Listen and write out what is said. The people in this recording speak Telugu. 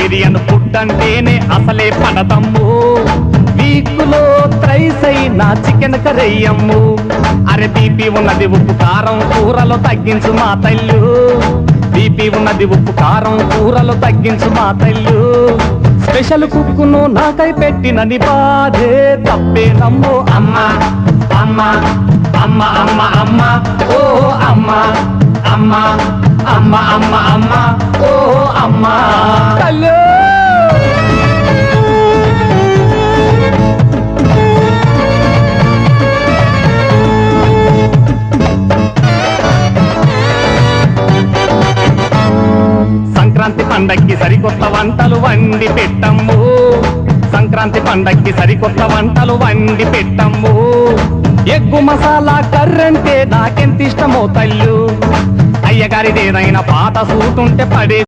వెజిటేరియన్ ఫుడ్ అంటేనే అసలే పడతమ్ము. వీకులో త్రైస్ అయినా చికెన్ కర్రీయమ్ము. అరే బీపీ ఉన్నది ఉప్పు కారం కూరలో తగ్గించు మా తల్లు. బీపీ ఉన్నది ఉప్పు కారం కూరలో తగ్గించు మా తల్లు. స్పెషల్ కుక్కును నాకై పెట్టినని బాధే తప్పే నమ్ము. అమ్మ అమ్మ అమ్మ అమ్మ అమ్మ ఓ అమ్మ అమ్మ అమ్మ అమ్మ అమ్మ ఓ అమ్మ తల్లు. సంక్రాంతి పండక్కి సరికొత్త వంటలు వండి పెట్టమ్ము. సంక్రాంతి పండక్కి సరికొత్త వంటలు వండి పెట్టమ్ము. ఎగ్గు మసాలా కర్రంటే నాకెంత ఇష్టమో తల్లు. అయ్యగారిదేదైనా పాత సూటుంటే పడే